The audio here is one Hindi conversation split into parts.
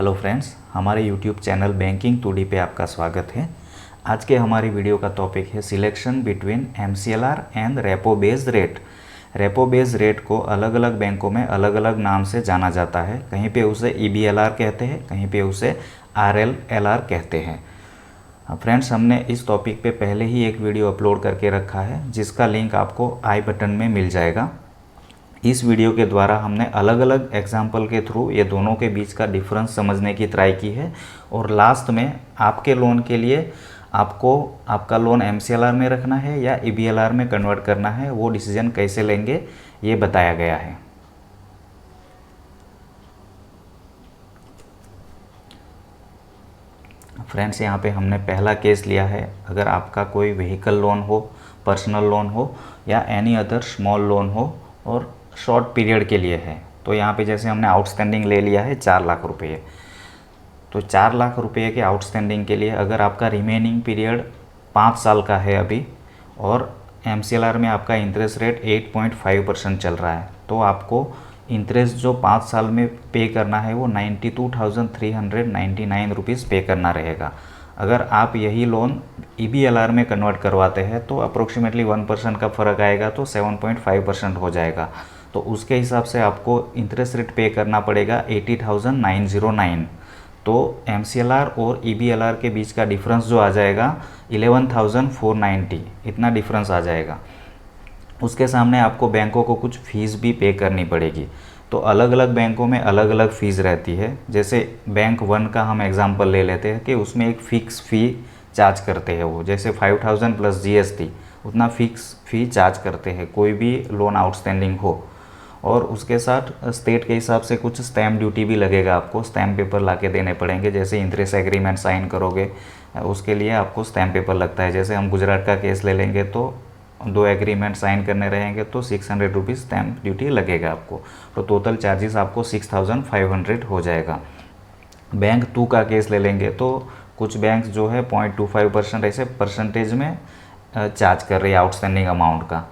हेलो फ्रेंड्स, हमारे यूट्यूब चैनल बैंकिंग 2D पे आपका स्वागत है। आज के हमारी वीडियो का टॉपिक है selection between MCLR and repo based rate. Repo based rate को अलग अलग बैंकों में अलग अलग नाम से जाना जाता है। कहीं पे उसे EBLR कहते हैं, कहीं पे उसे RLLR कहते हैं। फ्रेंड्स, हमने इस टॉपिक पे पहले ही एक वीडियो अपलोड करके रखा है, जिसका लिंक आपको आई बटन में मिल जाएगा। इस वीडियो के द्वारा हमने अलग अलग एग्जाम्पल के थ्रू ये दोनों के बीच का डिफरेंस समझने की ट्राई की है और लास्ट में आपके लोन के लिए आपको आपका लोन MCLR में रखना है या EBLR में कन्वर्ट करना है, वो डिसीजन कैसे लेंगे ये बताया गया है। फ्रेंड्स, यहाँ पे हमने पहला केस लिया है। अगर आपका कोई व्हीकल लोन हो, पर्सनल लोन हो या एनी अदर स्मॉल लोन हो और शॉर्ट पीरियड के लिए है, तो यहाँ पे जैसे हमने आउटस्टैंडिंग ले लिया है 4 लाख रुपये। तो 4 लाख रुपये के आउटस्टैंडिंग के लिए अगर आपका रिमेनिंग पीरियड 5 साल का है अभी और MCLR में आपका इंटरेस्ट रेट 8.5% चल रहा है, तो आपको इंटरेस्ट जो 5 साल में पे करना है वो 92,399 रुपीज़ पे करना रहेगा। अगर आप यही लोन EBLR में कन्वर्ट करवाते हैं तो अप्रोक्सीमेटली 1% का फ़र्क आएगा, तो 7.5% हो जाएगा। तो उसके हिसाब से आपको इंटरेस्ट रेट पे करना पड़ेगा 80,909। तो MCLR और EBLR के बीच का डिफरेंस जो आ जाएगा 11,490, इतना डिफरेंस आ जाएगा। उसके सामने आपको बैंकों को कुछ फ़ीस भी पे करनी पड़ेगी। तो अलग अलग बैंकों में अलग अलग फ़ीस रहती है। जैसे बैंक 1 का हम एग्जांपल ले लेते हैं कि उसमें एक फ़िक्स फ़ी चार्ज करते हैं वो, जैसे 5,000 प्लस GST उतना फ़िक्स फ़ी चार्ज करते हैं कोई भी लोन आउटस्टैंडिंग हो। और उसके साथ स्टेट के हिसाब से कुछ स्टैम्प ड्यूटी भी लगेगा, आपको स्टैम्प पेपर ला के देने पड़ेंगे। जैसे इंटरेस्ट एग्रीमेंट साइन करोगे उसके लिए आपको स्टैम्प पेपर लगता है। जैसे हम गुजरात का केस ले लेंगे तो 2 एग्रीमेंट साइन करने रहेंगे तो 600 रुपीज़ स्टैम्प ड्यूटी लगेगा आपको। तो टोटल चार्जेस आपको 6,500 हो जाएगा। बैंक 2 का केस ले लेंगे तो कुछ बैंक जो है 0.25% ऐसे परसेंटेज में चार्ज कर रही है आउटस्टैंडिंग अमाउंट का,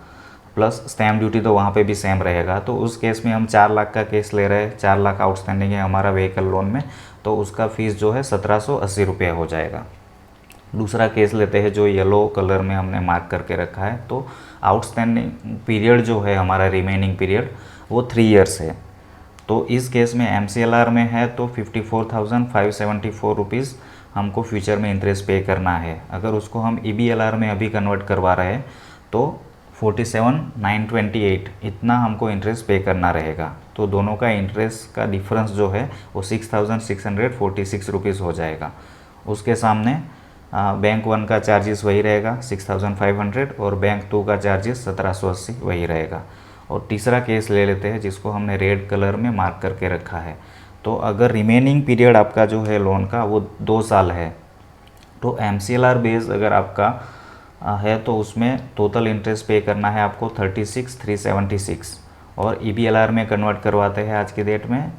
प्लस स्टैम्प ड्यूटी तो वहाँ पे भी सेम रहेगा। तो उस केस में हम 4 लाख का केस ले रहे हैं, 4 लाख आउटस्टैंडिंग है हमारा व्हीकल लोन में, तो उसका फ़ीस जो है 1,780 रुपये हो जाएगा। दूसरा केस लेते हैं जो येलो कलर में हमने मार्क करके रखा है। तो आउटस्टैंडिंग पीरियड जो है हमारा रिमेनिंग पीरियड वो 3 ईयर्स है। तो इस केस में MCLR में है तो 54,574 रुपीज़ हमको फ्यूचर में इंटरेस्ट पे करना है। अगर उसको हम EBLR में अभी कन्वर्ट करवा रहे हैं तो 47,928 इतना हमको इंटरेस्ट पे करना रहेगा। तो दोनों का इंटरेस्ट का डिफरेंस जो है वो 6,646 रुपीज़ हो जाएगा। उसके सामने बैंक 1 का चार्जेस वही रहेगा 6,500 और बैंक 2 का चार्जेस 1,780 वही रहेगा। और तीसरा केस ले लेते हैं जिसको हमने रेड कलर में मार्क करके रखा है। तो अगर रिमेनिंग पीरियड आपका जो है लोन का वो 2 साल है, तो MCLR बेस अगर आपका है तो उसमें टोटल इंटरेस्ट पे करना है आपको 36,376 और EBLR में कन्वर्ट करवाते हैं आज की डेट में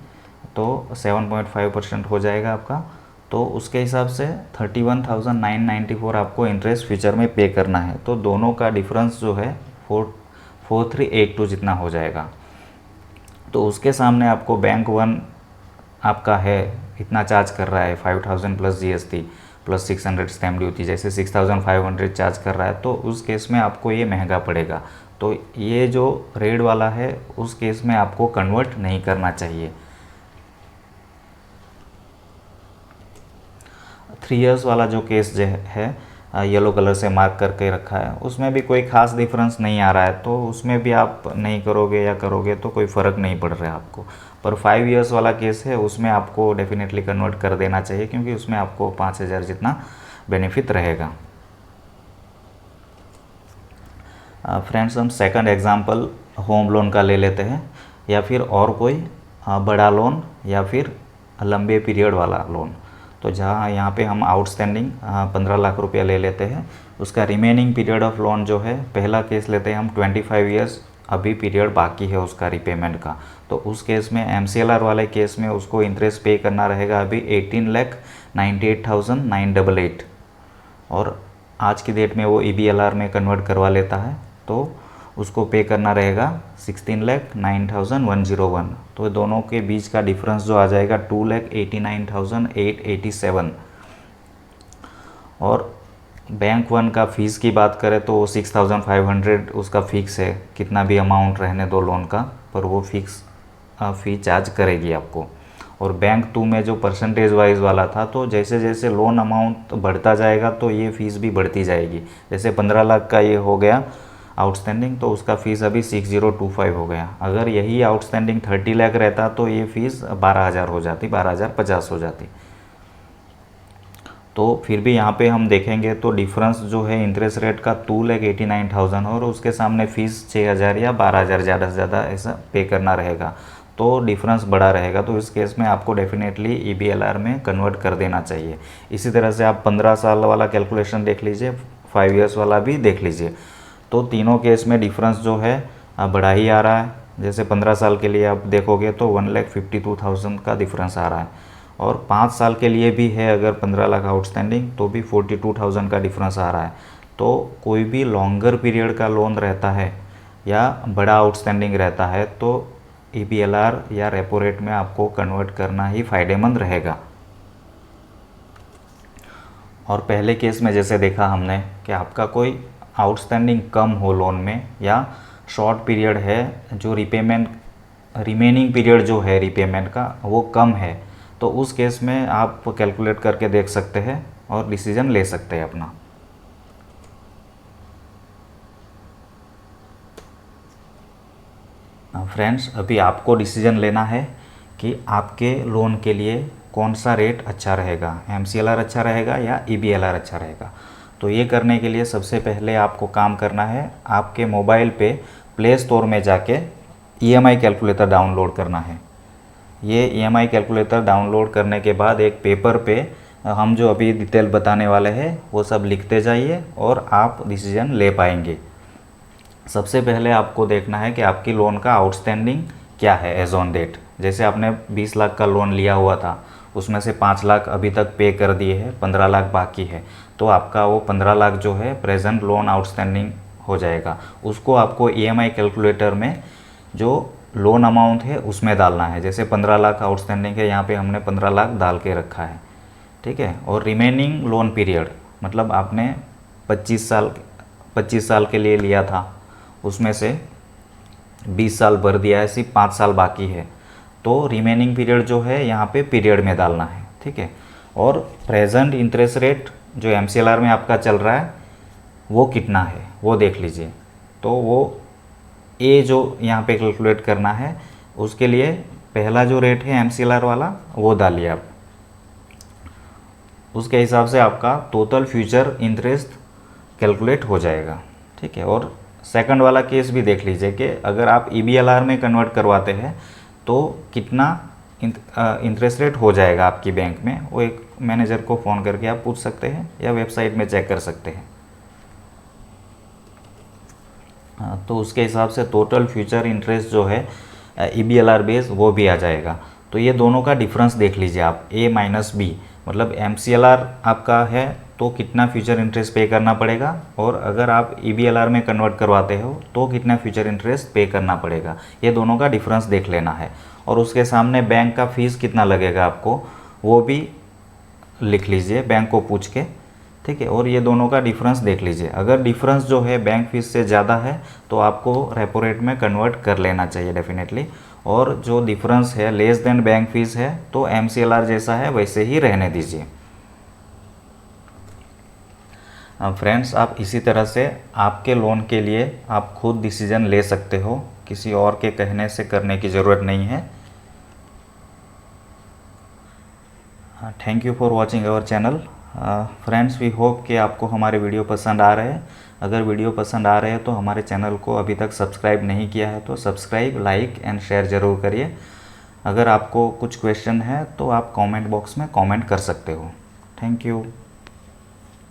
तो 7.5% हो जाएगा आपका। तो उसके हिसाब से 31,994 आपको इंटरेस्ट फ्यूचर में पे करना है। तो दोनों का डिफरेंस जो है 4382 जितना हो जाएगा। तो उसके सामने आपको बैंक 1 आपका है इतना चार्ज कर रहा है 5,000 plus GST plus 600 stamp duty, जैसे 6,500 चार्ज कर रहा है, तो उस केस में आपको ये महंगा पड़ेगा। तो ये जो रेड वाला है उस केस में आपको कन्वर्ट नहीं करना चाहिए। 3 इयर्स वाला जो केस जो है येलो कलर से मार्क करके रखा है उसमें भी कोई ख़ास डिफरेंस नहीं आ रहा है, तो उसमें भी आप नहीं करोगे या करोगे तो कोई फ़र्क नहीं पड़ रहा है आपको। पर 5 इयर्स वाला केस है उसमें आपको डेफिनेटली कन्वर्ट कर देना चाहिए, क्योंकि उसमें आपको 5,000 जितना बेनिफिट रहेगा। फ्रेंड्स, हम सेकंड एग्जांपल होम लोन का ले लेते हैं या फिर और कोई बड़ा लोन या फिर लंबे पीरियड वाला लोन। तो जहाँ यहाँ पे हम आउटस्टैंडिंग 15 लाख रुपया ले लेते हैं, उसका रिमेनिंग पीरियड ऑफ लोन जो है, पहला केस लेते हैं हम 25 इयर्स, अभी पीरियड बाकी है उसका रिपेमेंट का। तो उस केस में MCLR वाले केस में उसको इंटरेस्ट पे करना रहेगा अभी 18,98,988 और आज की डेट में वो EBLR में कन्वर्ट करवा लेता है तो उसको पे करना रहेगा 16,09,101। तो दोनों के बीच का डिफरेंस जो आ जाएगा 2,89,887। और बैंक वन का फ़ीस की बात करें तो वो 6,500 उसका फ़िक्स है, कितना भी अमाउंट रहने दो लोन का, पर वो फिक्स फ़ी चार्ज करेगी आपको। और बैंक टू में जो परसेंटेज वाइज वाला था, तो जैसे जैसे लोन अमाउंट बढ़ता जाएगा तो ये फ़ीस भी बढ़ती जाएगी। जैसे 15 लाख का ये हो गया आउटस्टैंडिंग, तो उसका फ़ीस अभी 6025 हो गया। अगर यही आउटस्टैंडिंग 30 लाख रहता तो ये फ़ीस 12,000 हो जाती, 12,050 हो जाती। तो फिर भी यहाँ पे हम देखेंगे तो डिफरेंस जो है इंटरेस्ट रेट का 2,89,000 और उसके सामने फ़ीस 6,000 या 12,000 ज़्यादा से ज़्यादा ऐसा पे करना रहेगा, तो डिफरेंस बड़ा रहेगा। तो इस केस में आपको डेफिनेटली EBLR में कन्वर्ट कर देना चाहिए। इसी तरह से आप 15 साल वाला कैलकुलेशन देख लीजिए, 5 ईयर्स वाला भी देख लीजिए, तो तीनों केस में डिफरेंस जो है बढ़ा ही आ रहा है। जैसे 15 साल के लिए आप देखोगे तो 1,52,000 का डिफरेंस आ रहा है, और 5 साल के लिए भी है अगर 15 लाख आउटस्टैंडिंग तो भी 42,000 का डिफरेंस आ रहा है। तो कोई भी लॉन्गर पीरियड का लोन रहता है या बड़ा आउटस्टैंडिंग रहता है तो EBLR या रेपो रेट में आपको कन्वर्ट करना ही फ़ायदेमंद रहेगा। और पहले केस में जैसे देखा हमने कि आपका कोई आउटस्टैंडिंग कम हो लोन में, या शॉर्ट पीरियड है जो रिमेनिंग पीरियड जो है रिपेमेंट का वो कम है, तो उस केस में आप कैलकुलेट करके देख सकते हैं और डिसीजन ले सकते हैं अपना। फ्रेंड्स, अभी आपको डिसीजन लेना है कि आपके लोन के लिए कौन सा रेट अच्छा रहेगा, MCLR अच्छा रहेगा या EBLR अच्छा रहेगा। तो ये करने के लिए सबसे पहले आपको काम करना है, आपके मोबाइल पे प्ले स्टोर में जाके EMI कैलकुलेटर डाउनलोड करना है। ये EMI कैलकुलेटर डाउनलोड करने के बाद एक पेपर पे हम जो अभी डिटेल बताने वाले हैं वो सब लिखते जाइए और आप डिसीजन ले पाएंगे। सबसे पहले आपको देखना है कि आपकी लोन का आउटस्टैंडिंग क्या है एज ऑन डेट। जैसे आपने 20 लाख का लोन लिया हुआ था, उसमें से 5 लाख अभी तक पे कर दिए हैं, 15 लाख बाकी है, तो आपका वो 15 लाख जो है प्रेजेंट लोन आउटस्टैंडिंग हो जाएगा। उसको आपको EMI कैलकुलेटर में जो लोन अमाउंट है उसमें डालना है। जैसे 15 लाख आउटस्टैंडिंग है, यहाँ पे हमने 15 लाख डाल के रखा है, ठीक है। और रिमेनिंग लोन पीरियड, मतलब आपने 25 साल के लिए लिया था, उसमें से 20 साल भर दिया है, सिर्फ 5 साल बाकी है, तो रिमेनिंग पीरियड जो है यहाँ पे पीरियड में डालना है, ठीक है। और प्रेजेंट इंटरेस्ट रेट जो MCLR में आपका चल रहा है वो कितना है वो देख लीजिए। तो वो ए जो यहाँ पे कैलकुलेट करना है, उसके लिए पहला जो रेट है MCLR वाला वो डालिए आप। उसके हिसाब से आपका टोटल फ्यूचर इंटरेस्ट कैलकुलेट हो जाएगा, ठीक है। और सेकंड वाला केस भी देख लीजिए कि अगर आप EBLR में कन्वर्ट करवाते हैं तो कितना इंटरेस्ट रेट हो जाएगा आपकी बैंक में। वो एक मैनेजर को फ़ोन करके आप पूछ सकते हैं या वेबसाइट में चेक कर सकते हैं। तो उसके हिसाब से टोटल फ्यूचर इंटरेस्ट जो है EBLR बेस वो भी आ जाएगा। तो ये दोनों का डिफरेंस देख लीजिए आप, A माइनस B, मतलब MCLR आपका है तो कितना फ्यूचर इंटरेस्ट पे करना पड़ेगा, और अगर आप EBLR में कन्वर्ट करवाते हो तो कितना फ्यूचर इंटरेस्ट पे करना पड़ेगा। ये दोनों का डिफरेंस देख लेना है। और उसके सामने बैंक का फ़ीस कितना लगेगा आपको वो भी लिख लीजिए बैंक को पूछ के, ठीक है। और ये दोनों का डिफरेंस देख लीजिए। अगर डिफरेंस जो है बैंक फीस से ज़्यादा है तो आपको रेपो रेट में कन्वर्ट कर लेना चाहिए डेफिनेटली। और जो डिफरेंस है लेस देन बैंक फीस है तो MCLR जैसा है वैसे ही रहने दीजिए। फ्रेंड्स, आप इसी तरह से आपके लोन के लिए आप खुद डिसीजन ले सकते हो, किसी और के कहने से करने की ज़रूरत नहीं है। Thank you for watching our channel. Friends, we hope कि आपको हमारे वीडियो पसंद आ रहे हैं। अगर वीडियो पसंद आ रहे हैं तो हमारे चैनल को अभी तक सब्सक्राइब नहीं किया है तो सब्सक्राइब, लाइक एंड शेयर ज़रूर करिए। अगर आपको कुछ क्वेश्चन है तो आप कमेंट बॉक्स में कमेंट कर सकते हो। Thank you.